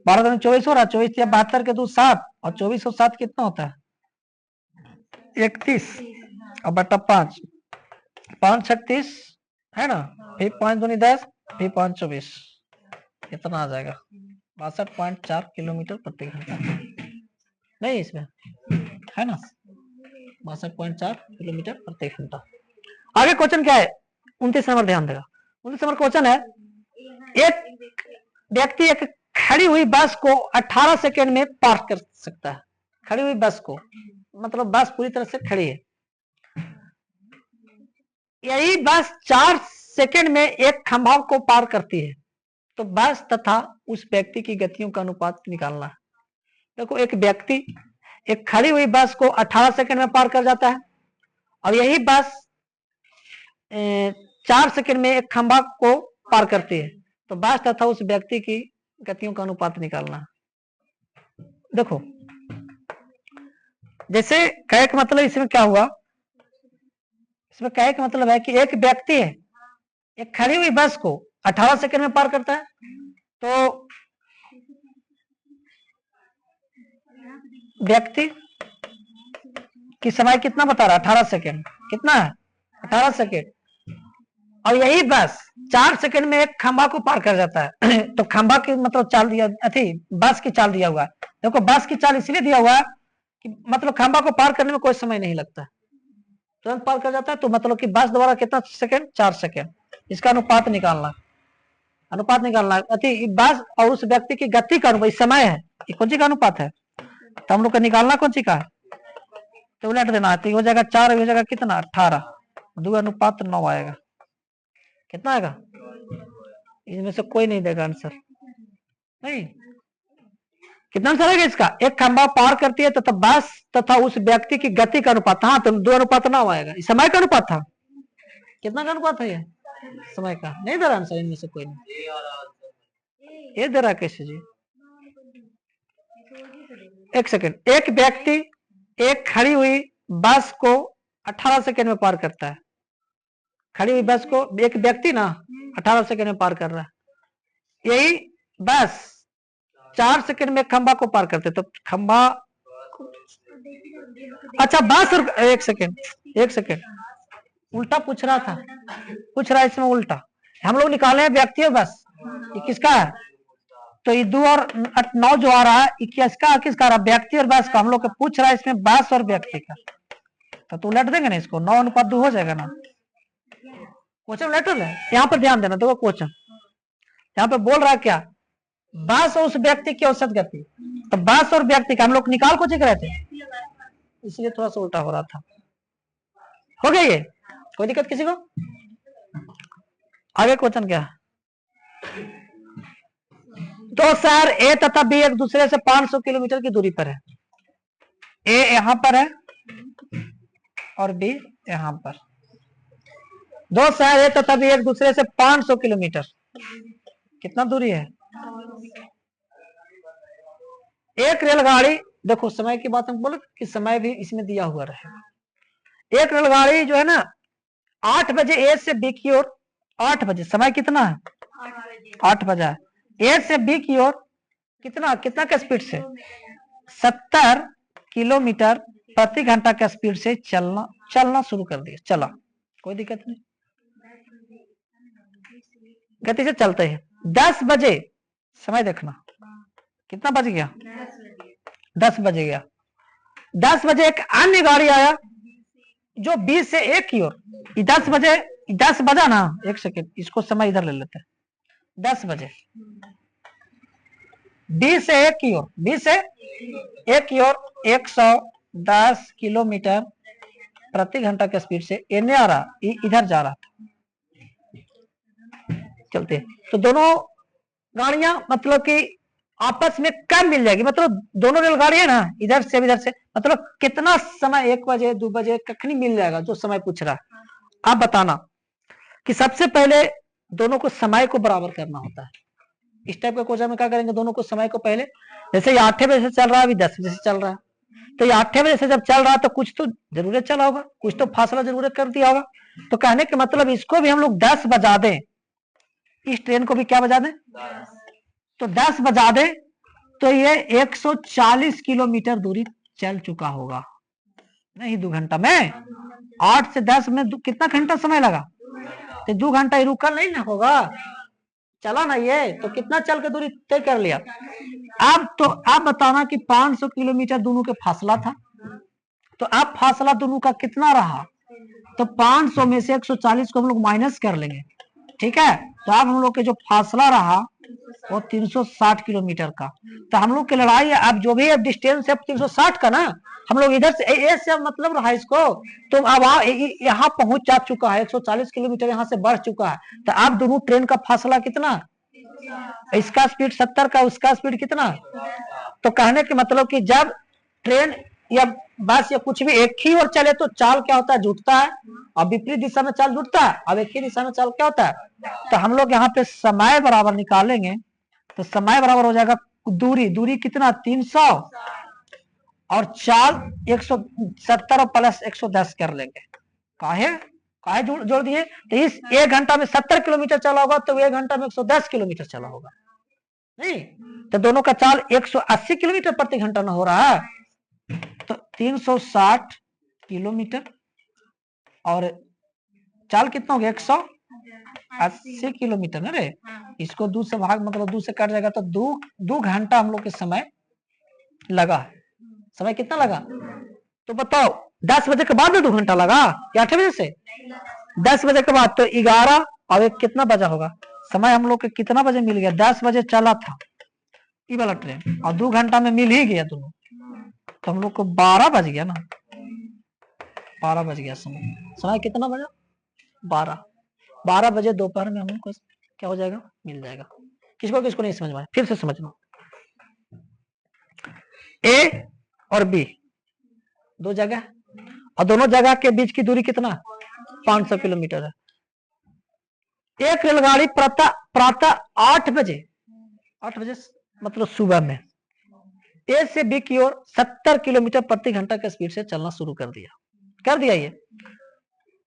12 दूनी 24 हो रहा। 24 या 72 के 2 7 और 24 और 7 कितना होता है 31 और बट्टा 5 5 36 है ना। फिर 5 दूनी 10, फिर 5 24 कितना आ जाएगा 62.4 किलोमीटर प्रति घंटा। नहीं इसमें है ना 62.4 किलोमीटर प्रति घंटा। आगे क्वेश्चन क्या है 29 नंबर, ध्यान देगा। 29 नंबर क्वेश्चन है एक व्यक्ति एक खड़ी हुई बस को 18 सेकंड में पार कर सकता है। खड़ी हुई बस को मतलब बस पूरी तरह से खड़ी है। यही बस 4 सेकंड में एक खंभा को पार करती है तो बस तथा उस व्यक्ति की गतियों का अनुपात निकालना है। देखो एक व्यक्ति एक खड़ी हुई बस को 18 सेकंड में पार कर जाता है और यही बस 4 सेकंड में एक खंभा को पार करती है तो बस तथा उस व्यक्ति की गतियों का अनुपात निकालना है। देखो जैसे कहे का मतलब इसमें क्या हुआ, इसमें कहे का मतलब है कि एक व्यक्ति है एक खड़ी हुई बस को 18 सेकंड में पार करता है तो व्यक्ति की समय कितना बता रहा है 18 सेकंड। कितना है 18 सेकंड और यही बस 4 सेकंड में एक खंभा को पार कर जाता है तो खंभा की मतलब चाल दिया थी बस की चाल दिया हुआ है। देखो बस की चाल इसलिए दिया हुआ है कि मतलब खंभा को पार करने में कोई समय नहीं लगता, तुरंत पार कर जाता है। तो मतलब कि बस द्वारा कितना सेकंड 4 सेकंड। इसका अनुपात निकालना अति बस और उस व्यक्ति की गति का अनुपात समय है। ये कौन सी का अनुपात है तो हम लोग का निकालना कौन सी का है तो उलट देना है। तो हो जाएगा 4 हो जाएगा कितना 18 2 अनुपात 9 आएगा। कितना आएगा इसमें से कोई नहीं देगा आंसर। नहीं कितना आंसर आएगा इसका एक खंभा पार करती है तथा बस तथा उस व्यक्ति की गति का अनुपात। हाँ तो 2 अनुपात 9 आएगा। समय का अनुपात था। कितना का अनुपात है ये समय का नहीं दे रहा आंसर इनमें से कोई नहीं। ये दे रहा कैसे जी एक सेकंड। एक व्यक्ति एक खड़ी हुई बस को 18 सेकंड में पार करता है। खड़ी हुई बस को एक व्यक्ति ना 18 सेकंड में पार कर रहा है। यही बस 4 सेकंड में खंभा को पार करते तो खंभा अच्छा बस और एक सेकंड उल्टा पूछ रहा था है इसमें उल्टा। हम लोग निकाले हैं व्यक्ति और बस ये किसका है तो ये 2 और 9 जो आ रहा है किसका आ रहा व्यक्ति और बस का। हम लोग पूछ रहा है इसमें बस और व्यक्ति का तो उलट देंगे ना इसको 9 अनुपात 2 हो जाएगा ना। क्वेश्चन उलटल है। यहाँ पर ध्यान देना देखो क्वेश्चन यहाँ पे बोल रहा है क्या बस और उस व्यक्ति की औसत गति तो बस और व्यक्ति का हम लोग निकाल को रहे थे इसलिए थोड़ा सा उल्टा हो रहा था। हो गया ये कोई दिक्कत किसी को। आगे क्वेश्चन क्या तो शहर ए तथा बी एक दूसरे से 500 किलोमीटर की दूरी पर है। ए यहां पर है और बी यहां पर। 2 शहर ए तथा बी एक दूसरे से 500 किलोमीटर कितना दूरी है। एक रेलगाड़ी देखो समय की बात हम बोले कि समय भी इसमें दिया हुआ रहे। एक रेलगाड़ी जो है ना 8 बजे ए से बी की ओर 8 बजे समय कितना है 8 बजा ए से बी की ओर कितना के स्पीड से 70 किलोमीटर प्रति घंटा के स्पीड से चलना शुरू कर दिया। चला, कोई दिक्कत नहीं, गति से चलते हैं। 10 बजे, समय देखना कितना बज गया, 10 बज गया। 10 बजे एक अन्य गाड़ी आया जो 20 से 1 की ओर, 10 बजे, 10 बजा ना, एक सेकेंड, इसको समय इधर ले लेते हैं। 10 बजे 20 से 1 की ओर, 20 से 1 की ओर 110 किलोमीटर प्रति घंटा के स्पीड से एने आ रहा, इधर जा रहा था। चलते, तो दोनों गाड़ियां मतलब कि आपस में कब मिल जाएगी, मतलब दोनों रेलगाड़ियां ना इधर से इधर से, मतलब कितना समय, 1 बजे 2 बजे कखनी मिल जाएगा, जो समय पूछ रहा है। आप बताना कि सबसे पहले दोनों को समय को बराबर करना होता है। इस टाइप का क्वेश्चन में क्या करेंगे, दोनों को समय को पहले, जैसे ये 8 बजे से चल रहा है, अभी 10 बजे से चल रहा है, तो ये 8 बजे से जब चल रहा है तो कुछ तो जरूर चला होगा, कुछ तो फासला जरूर कर दिया होगा। तो कहने के मतलब इसको भी हम लोग 10 बजा दें, इस ट्रेन को भी क्या बजा दें, तो 10 बजा दें, तो ये 140 किलोमीटर दूरी चल चुका होगा। नहीं 2 घंटा में, 8 से 10 में कितना घंटा समय लगा, तो 2 घंटा रुकल नहीं ना होगा, चला ना ये, तो कितना चल के दूरी तय कर लिया। अब तो आप बताना कि 500 किलोमीटर दोनों के फासला था, तो अब फासला दोनों का कितना रहा, तो 500 में से 140 को हम लोग माइनस कर लेंगे, ठीक है। तो अब हम लोग के जो फासला रहा वो 360 किलोमीटर का। तो हम लोग की लड़ाई अब जो भी डिस्टेंस है 360 का ना, हम लोग इधर से मतलब रहा इसको, तो अब यहाँ पहुंच जा चुका है, 140 किलोमीटर यहाँ से बढ़ चुका है। तो अब दोनों ट्रेन का फासला कितना, इसका स्पीड 70 का, उसका स्पीड कितना। तो कहने के मतलब कि जब ट्रेन या बस या कुछ भी एक ही ओर चले तो चाल क्या होता है, जुटता है, और विपरीत दिशा में चाल जुटता है, अब एक ही दिशा में चाल क्या होता है। तो हम लोग यहाँ पे समय बराबर निकालेंगे, तो समय बराबर हो जाएगा दूरी कितना 300 और चाल 170 और प्लस 110 कर लेंगे। काहे जोड़ दिए, तो इस 1 घंटा में 70 किलोमीटर चला होगा, तो 1 घंटा में 110 किलोमीटर चला होगा, नहीं तो दोनों का चाल 180 किलोमीटर प्रति घंटा ना हो रहा है, तो 360 किलोमीटर और चाल कितना हो गया 180 किलोमीटर ना रे, इसको 2 से भाग, मतलब 2 से कट जाएगा, तो 2 घंटा हम लोग के समय लगा। समय कितना लगा, तो बताओ 10 बजे के बाद में 2 घंटा लगा या 8 बजे से, 10 बजे के बाद, तो 11 और 1 कितना बजा होगा, समय हम लोग के कितना बजे मिल गया, 10 बजे चला था ये वाला ट्रेन, और 2 घंटा में मिल ही गया दोनों, तो हम लोग को 12 बज गया ना, 12 बज गया समय कितना बजा, 12 बजे दोपहर में हम लोग को क्या हो जाएगा, मिल जाएगा। किसको किसको नहीं समझ में आया, फिर से समझना। ए और बी 2 जगह, और दोनों जगह के बीच की दूरी कितना 500 किलोमीटर है। एक रेलगाड़ी प्रातः 8 बजे मतलब सुबह में ए से बी की ओर 70 किलोमीटर प्रति घंटा के स्पीड से चलना शुरू कर दिया ये।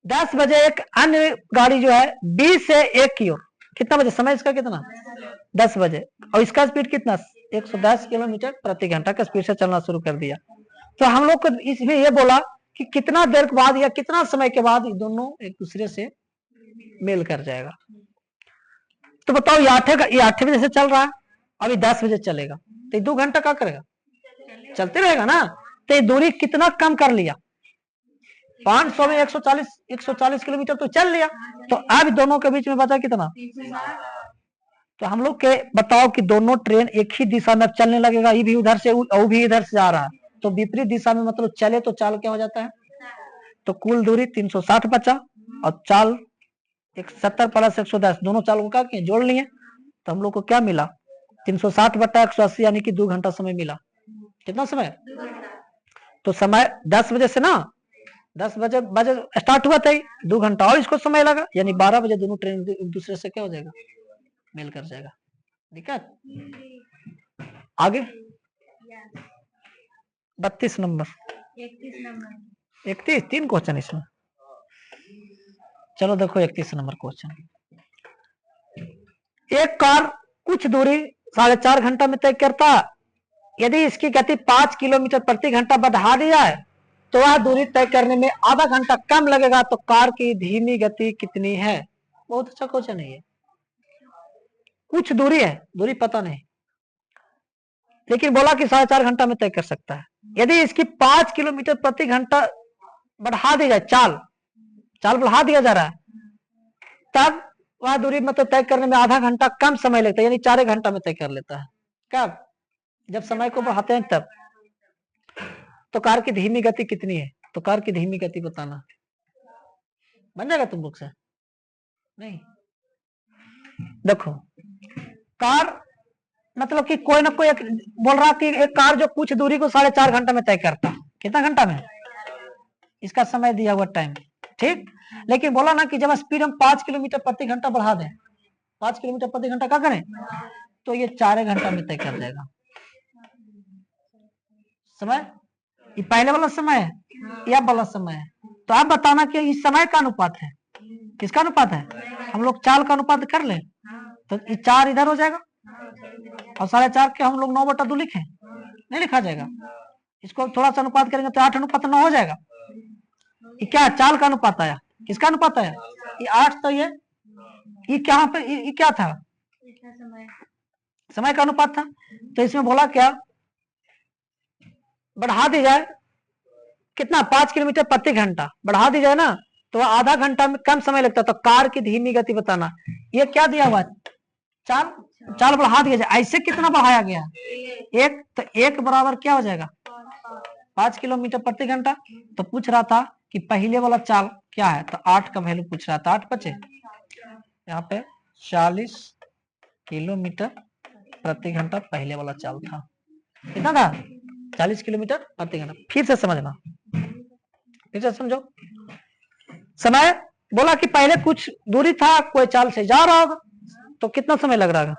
10 बजे एक अन्य गाड़ी जो है 20 से 1 की ओर, कितना बजे, समय इसका कितना 10 बजे, और इसका स्पीड कितना 110 किलोमीटर प्रति घंटा के स्पीड से चलना शुरू कर दिया। तो हम लोग को इसमें ये बोला कि कितना देर के बाद या कितना समय के बाद ये दोनों एक दूसरे से मेल कर जाएगा। तो बताओ ये 8 बजे से चल रहा है, अभी 10 बजे चलेगा, तो 2 घंटा क्या करेगा, चलते रहेगा ना। तो ये दूरी कितना कम कर लिया, 500 में 140 किलोमीटर तो चल लिया, तो अब दोनों के बीच में बचा कितना। तो हम लोग के बताओ कि दोनों ट्रेन एक ही दिशा में चलने लगेगा, ये भी उधर से वो भी इधर से जा रहा है, तो विपरीत दिशा में मतलब चले तो चाल क्या हो जाता है, तो कुल दूरी 360 बचा, और चाल 170 प्लस 110 दोनों चाल को क्या जोड़ लिए, तो हम लोग को क्या मिला 360 बटा 180, यानी कि 2 घंटा समय मिला। कितना समय, तो समय 10 बजे से ना 10 बजे स्टार्ट हुआ था, 2 घंटा और इसको समय लगा, यानी 12 बजे दोनों ट्रेन एक दूसरे से क्या हो जाएगा, मेल कर जाएगा। दिक्कत आगे 32 नंबर 31 3 क्वेश्चन इसमें, चलो देखो 31 नंबर क्वेश्चन। एक कार कुछ दूरी 4.5 घंटा में तय करता यदि इसकी गति 5 किलोमीटर प्रति घंटा बढ़ा दी जाए तो वह दूरी तय करने में आधा घंटा कम लगेगा, तो कार की धीमी गति कितनी है? बहुत अच्छा क्वेश्चन है ये। कुछ दूरी है, दूरी पता नहीं, लेकिन बोला कि 4.5 घंटा में तय कर सकता है। यदि इसकी 5 किलोमीटर प्रति घंटा बढ़ा दी जाए, चाल बढ़ा दिया जा रहा है, तब वह दूरी मतलब तय करने में आधा घंटा कम समय लगता है, यानी 4 घंटा में तय कर लेता है। कब? जब समय को बढ़ाते हैं तब। तो कार की धीमी गति कितनी है? तो कार की धीमी गति बताना। बन जाएगा तुम लोग से? नहीं। देखो, कार मतलब कि कोई ना कोई एक बोल रहा कि एक कार जो कुछ दूरी को 4.5 घंटा में तय करता, कितना घंटा में? इसका समय दिया हुआ टाइम, ठीक। लेकिन बोला ना कि जब स्पीड हम 5 किलोमीटर प्रति घंटा बढ़ा दें, 5 किलोमीटर प्रति घंटा क्या करें, तो ये 4 घंटा में तय कर देगा। समय ये पहले वाला समय है, यह वाला समय है। तो आप बताना कि इस समय का अनुपात है, किसका अनुपात है? हम लोग चाल का अनुपात कर ले, तो 4 इधर हो जाएगा और 4.5 के हम लोग 9/2 लिखे, नहीं लिखा जाएगा। इसको थोड़ा सा अनुपात करेंगे तो 8:9 हो जाएगा। ये क्या चाल का अनुपात आया, किसका अनुपात आया? ये 8। तो ये क्या पे ये क्या था? समय का अनुपात था। तो इसमें बोला क्या, बढ़ा दी जाए कितना, 5 किलोमीटर प्रति घंटा बढ़ा दी जाए ना, तो आधा घंटा में कम समय लगता। तो कार की धीमी गति बताना। ये क्या दिया हुआ, चाल बढ़ा दिया जाए। ऐसे कितना बढ़ाया गया? 1। तो 1 बराबर क्या हो जाएगा? 5 किलोमीटर प्रति घंटा। तो पूछ रहा था कि पहले वाला चाल क्या है, तो 8 का वैल्यू पूछ रहा था। 8 बचे यहाँ पे 40 किलोमीटर प्रति घंटा पहले वाला चाल था। कितना था? 40 किलोमीटर प्रति घंटा। फिर से समझना, फिर से समझो। समय बोला कि पहले कुछ दूरी था, कोई चाल से जा रहा होगा, तो कितना समय लग रहा है?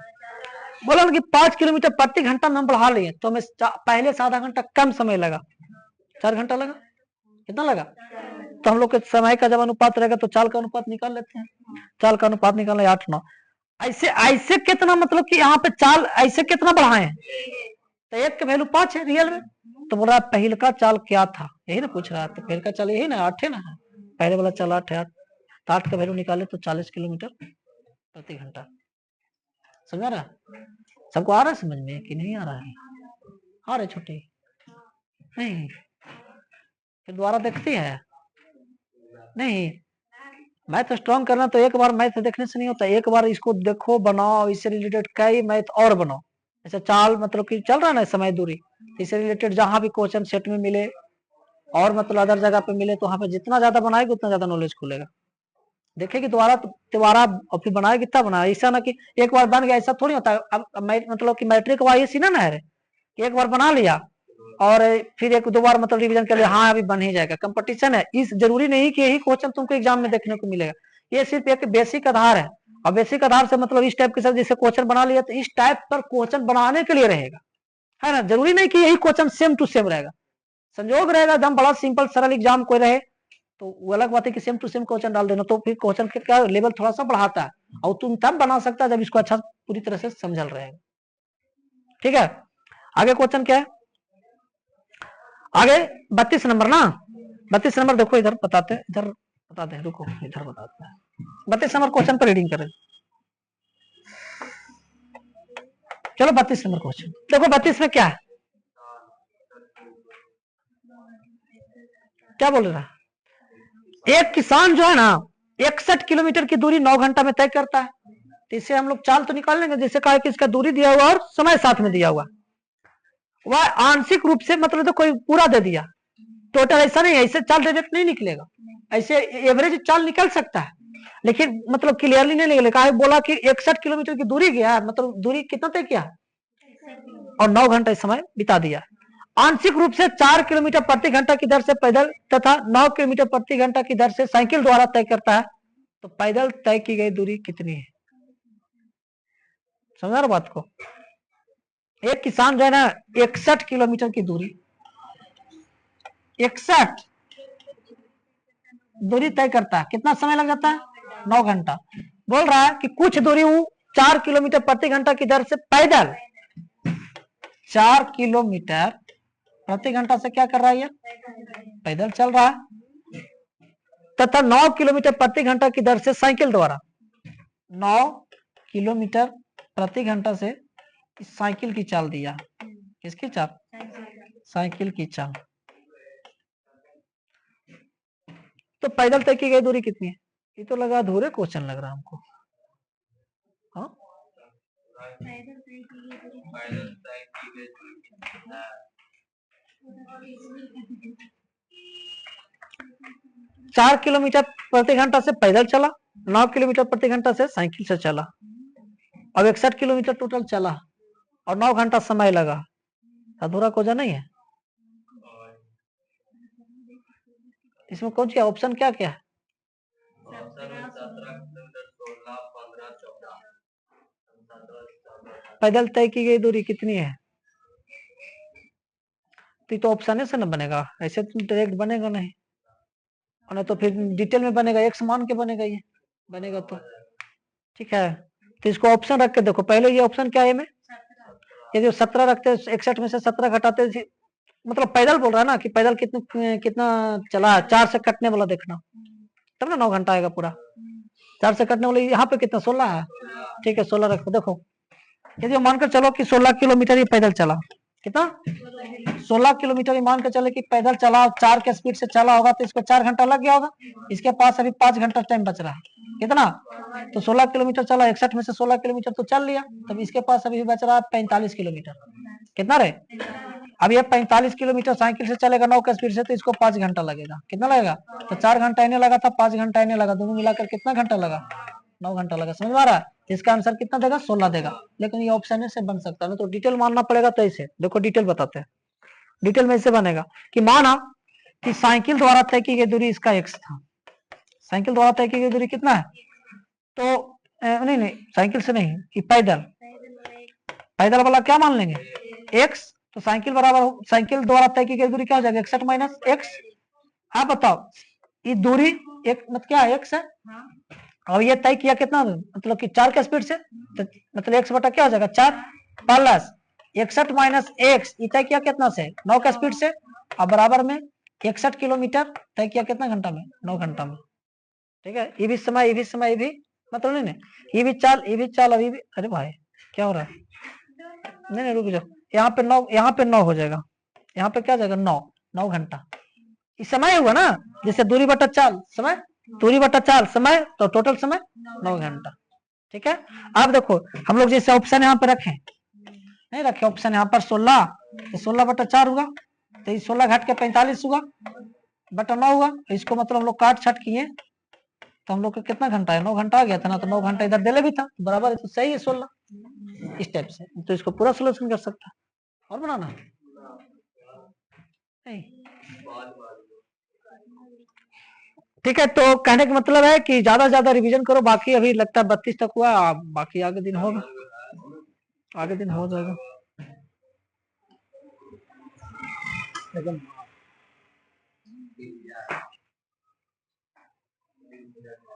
बोला कि 5 किलोमीटर प्रति घंटा में हम बढ़ा लिए, तो हमें पहले से आधा घंटा कम समय लगा, 4 घंटा लगा। कितना लगा? तो हम लोग के समय का जब अनुपात रहेगा तो चाल का अनुपात निकाल लेते हैं। चाल का अनुपात निकालना 8:9। ऐसे कितना मतलब कि यहाँ पे चाल ऐसे कितना बढ़ाए? तो 1 का वैल्यू 5 है रियल में। तो बोल रहा है पहले का चाल क्या था, यही ना पूछ रहा है। तो पहले का चाल यही ना 8 है ना, पहले वाला चाल 8 है। तो 8 का वैल्यू निकाले तो 40 किलोमीटर प्रति घंटा। समझा रहा? सबको आ रहा है समझ में कि नहीं आ रहा है? आ रहे छोटे नहीं? फिर दोबारा देखती है नहीं? मैथ स्ट्रॉन्ग करना तो एक बार मैथ देखने से नहीं होता, एक बार इसको देखो, बनाओ, इससे रिलेटेड कई मैथ और बनाओ। जैसे चाल मतलब कि चल रहा है ना समय दूरी, इससे रिलेटेड जहां भी क्वेश्चन सेट में मिले और मतलब अदर जगह पे मिले, तो वहां पे जितना ज्यादा बनाएगी उतना ज्यादा नॉलेज खुलेगा। देखेगी दोबारा और फिर बनाएगी तब बना। ऐसा ना कि एक बार बन गया, ऐसा थोड़ी होता है। अब मतलब कि मैट्रिक वाई सी ना है, एक बार बना लिया और फिर 1-2 बार मतलब रिवीजन कर लिया, हाँ अभी बन ही जाएगा। कंपटीशन है, इस जरूरी नहीं कि यही क्वेश्चन तुमको एग्जाम में देखने को मिलेगा। ये सिर्फ एक बेसिक आधार है, और बेसिक आधार से मतलब इस टाइप के साथ जैसे क्वेश्चन बना लिया, तो इस टाइप पर क्वेश्चन बनाने के लिए रहेगा, है ना। जरूरी नहीं कि यही क्वेश्चन सेम टू सेम रहेगा, संयोग रहेगा एकदम बड़ा सिंपल सरल एग्जाम कोई रहे तो वो अलग बात है कि सेम टू सेम क्वेश्चन डाल देना, तो फिर क्वेश्चन के क्या लेवल थोड़ा सा बढ़ाता है, और तुम तब बना सकता है जब इसको अच्छा पूरी तरह से समझल रहेगा। ठीक है, आगे क्वेश्चन क्या है? आगे 32 नंबर ना, 32 नंबर देखो, इधर बताते हैं, रुको इधर बताते हैं। 32 नंबर क्वेश्चन पर रीडिंग करें। चलो 32 नंबर क्वेश्चन देखो। 32 में क्या है, क्या बोल रहा है? एक किसान जो है ना 61 किलोमीटर की दूरी 9 घंटा में तय करता है। तो इससे हम लोग चाल तो निकाल लेंगे, जैसे कहा कि इसका दूरी दिया हुआ और समय साथ में दिया हुआ, वह आंशिक रूप से मतलब तो कोई पूरा दे दिया, टोटल ऐसा नहीं है। ऐसे चाल डायरेक्ट नहीं निकलेगा, ऐसे एवरेज चाल निकल सकता है, लेकिन मतलब क्लियरली नहीं निकलेगा। बोला कि 61 किलोमीटर की दूरी गया, मतलब दूरी कितना तय किया और 9 घंटा समय बिता दिया। आंशिक रूप से 4 किलोमीटर प्रति घंटा की दर से पैदल तथा 9 किलोमीटर प्रति घंटा की दर से साइकिल द्वारा तय करता है, तो पैदल तय की गई दूरी कितनी है? समझा रहा बात को? एक किसान जो है ना 61 किलोमीटर की दूरी, 61 दूरी तय करता है, कितना समय लग जाता है? 9 घंटा। बोल रहा है कि कुछ दूरी वो 4 किलोमीटर प्रति घंटा की दर से पैदल 4 किलोमीटर प्रति घंटा से क्या कर रहा है ये, पैदल चल रहा है, तथा 9 किलोमीटर प्रति घंटा की दर से साइकिल द्वारा 9 किलोमीटर प्रति घंटा से साइकिल की चाल दिया। किसकी चाल, साइकिल की चाल। तो पैदल तय की गई दूरी कितनी है, ये तो लगा अधूरे क्वेश्चन लग रहा है हमको। हाँ, 4 किलोमीटर प्रति घंटा से पैदल चला, 9 किलोमीटर प्रति घंटा से साइकिल से चला, अब 61 किलोमीटर टोटल चला और 9 घंटा समय लगा, अधूरा क्वेश्चन नहीं है। इसमें कौन सी ऑप्शन क्या क्या है, पैदल तय की गई दूरी कितनी है, तो ऑप्शन से न बनेगा, ऐसे तो डायरेक्ट बनेगा नहीं, और तो फिर डिटेल में बनेगा, एक्स मान के बनेगा, ये बनेगा तो ठीक है। तो इसको ऑप्शन रख के देखो, पहले ये ऑप्शन क्या है में, यदि 17 रखते 61 में से 17 घटाते, मतलब पैदल बोल रहा है ना कि पैदल कितना चला, 4 से कटने वाला देखना, तब ना 9 घंटा आएगा पूरा। 4 से कटने वाले यहाँ पे कितना 16 है, ठीक है 16 रखो। देखो यदि मानकर चलो कि 16 किलोमीटर ही पैदल चला, कितना 16 किलोमीटर ही मान के चले कि पैदल चला, 4 के स्पीड से चला होगा, तो इसको 4 घंटा लग गया होगा, इसके पास अभी 5 घंटा टाइम बच रहा है, कितना, तो 16 किलोमीटर चला, 61 में से 16 किलोमीटर तो चल लिया, तब इसके पास अभी बच रहा है 45 किलोमीटर, कितना रे, अब ये 45 किलोमीटर साइकिल से चलेगा 9 के स्पीड से, तो इसको 5 घंटा लगेगा, कितना लगेगा, तो 4 घंटा इन्हें लगा था, 5 घंटा इन्हें लगा, दोनों मिलाकर कितना घंटा लगा, 9 घंटा लगा। समझ में आ रहा है, इसका आंसर कितना देगा, 16 देगा, लेकिन ये ऑप्शन से बन सकता है, तो डिटेल मानना पड़ेगा। तो ऐसे देखो डिटेल बताते हैं, डिटेल में ऐसे बनेगा कि माना कि साइकिल द्वारा तय की गई दूरी इसका x था, साइकिल द्वारा तय की गई दूरी कितना है, तो नहीं साइकिल से नहीं, कि पैदल, पैदल वाला क्या मान लेंगे x, तो साइकिल बराबर, साइकिल द्वारा तय की गई दूरी क्या हो जाएगा, 61 माइनस x। आप बताओ ये दूरी एक मतलब क्या है, x है, और ये तय किया कितना, मतलब कि 4 के स्पीड से, तो मतलब x बटा क्या हो जाएगा 4 प्लस 61 माइनस x, ये तय किया कितना से, 9 के स्पीड से, अब बराबर में 61 किलोमीटर तय किया कितना घंटा में, 9 घंटा में, ठीक है। ये भी समय, ये भी समय, ये भी मतलब नहीं, ये भी चाल, ये भी चाल, अभी भी, अरे भाई क्या हो रहा है, नहीं रुक जाओ, यहाँ पे 9, यहाँ पे 9 हो जाएगा, यहाँ पे क्या जाएगा 9 घंटा, इस समय हुआ ना, जैसे दूरी बटा चाल समय, दूरी बटा चाल समय, तो टोटल समय 9 घंटा, ठीक है। अब देखो हम लोग जैसे ऑप्शन यहाँ पे रखे, नहीं रखे ऑप्शन यहाँ पर 16, तो 16 बटा 4 हुआ, तो 16 घट के 45 हुआ, बटा 9 हुआ, इसको मतलब हम लोग काट छट किए, तो हम लोग का कितना घंटा है, 9 घंटा आ गया था ना, तो 9 घंटा इधर देले भी था, बराबर है, तो सही है 16, इस टाइप से। तो इसको पूरा सोल्यूशन कर सकता है, और बनाना नहीं, ठीक है। तो कहने का मतलब है कि ज्यादा से ज्यादा रिवीजन करो, बाकी अभी लगता है 32 तक हुआ, बाकी आगे दिन होगा, आगे दिन हो जाएगा।